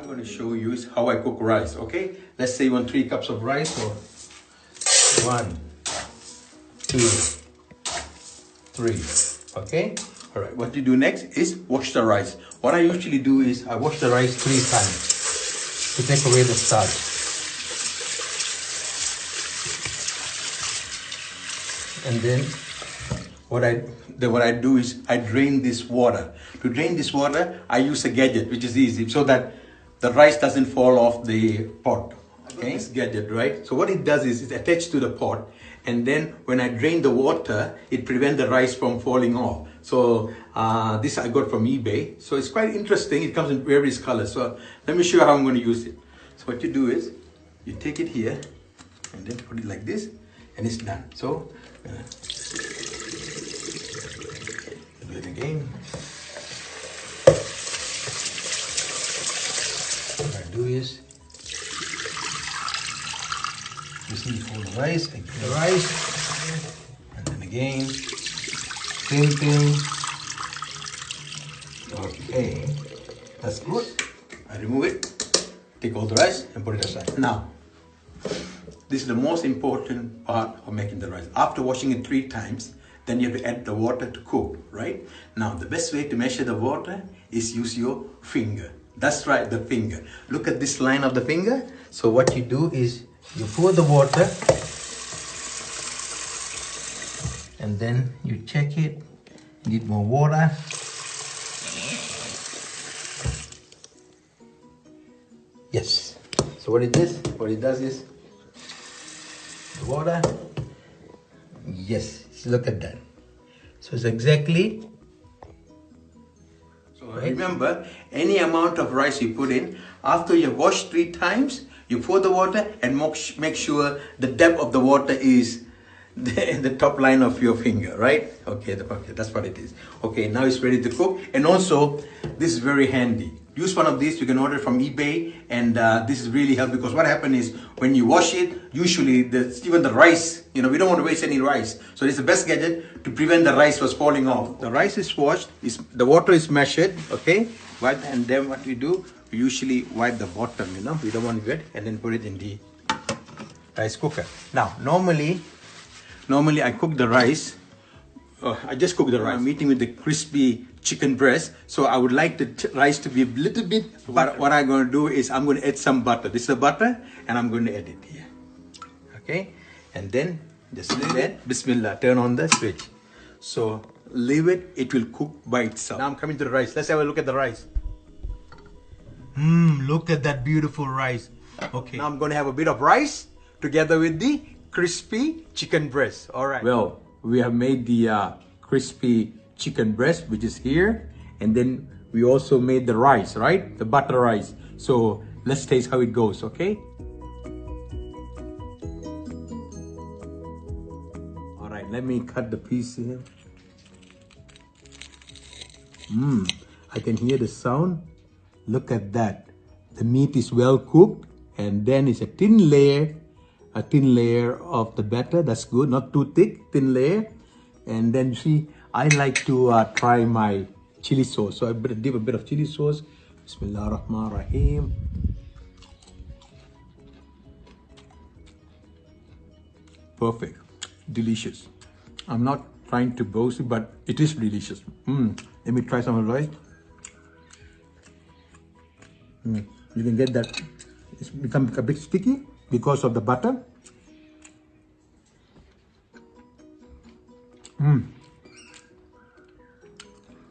I'm going to show you is how I cook rice, okay? Let's say you want 3 cups of rice, or 1, 2, 3, okay? All right, what you do next is wash the rice. What I usually do is I wash the rice 3 times to take away the starch. And then what I do is I drain this water. To drain this water, I use a gadget, which is easy, so that the rice doesn't fall off the pot. Okay, this gadget, right? So what it does is it's attached to the pot, and then when I drain the water, it prevents the rice from falling off. So this I got from eBay. So it's quite interesting. It comes in various colors. So let me show you how I'm going to use it. So what you do is you take it here and then put it like this, and it's done. So do it again. What I do is just need to hold the rice, and get the rice, and then again, same thing. Okay, that's good. I remove it, take all the rice and put it aside. Now, this is the most important part of making the rice. After washing it 3 times, then you have to add the water to cook, right? Now, the best way to measure the water is use your finger. That's right, the finger. Look at this line of the finger. So what you do is you pour the water and then you check it. Need more water. Yes. So what it is, what it does is the water. Yes, look at that. So it's exactly. So remember, any amount of rice you put in, after you wash 3 times, you pour the water and make sure the depth of the water is the top line of your finger, right? Okay, that's what it is. Okay, now it's ready to cook. And also, this is very handy. Use one of these. You can order from eBay, and this is really helpful, because what happens is when you wash it, usually even the rice, we don't want to waste any rice. So it's the best gadget to prevent the rice from falling off. The rice is washed, the water is measured, okay? And then what we do, we usually wipe the bottom, we don't want it wet, and then put it in the rice cooker. Now, normally I cook the rice. I just cook the rice. I'm eating with the crispy chicken breast, so I would like the rice to be a little bit. But what I'm going to do is I'm going to add some butter. This is the butter, and I'm going to add it here. Okay, and then just leave it. Bismillah. Turn on the switch. So leave it. It will cook by itself. Now I'm coming to the rice. Let's have a look at the rice. Look at that beautiful rice. Okay. Now I'm going to have a bit of rice together with the crispy chicken breast. All right. Well, we have made the crispy chicken breast, which is here, and then we also made the rice, right? The butter rice. So let's taste how it goes, okay? All right, let me cut the piece here. I can hear the sound. Look at that. The meat is well cooked, and then it's a thin layer of the batter. That's good, not too thick, thin layer. And then see, I like to try my chili sauce. So I better dip a bit of chili sauce. Bismillah ar-Rahman ar-Rahim. Perfect, delicious. I'm not trying to boast, but it is delicious. Let me try some of the rice. You can get that. It's become a bit sticky because of the butter.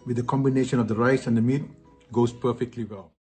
With the combination of the rice and the meat, goes perfectly well.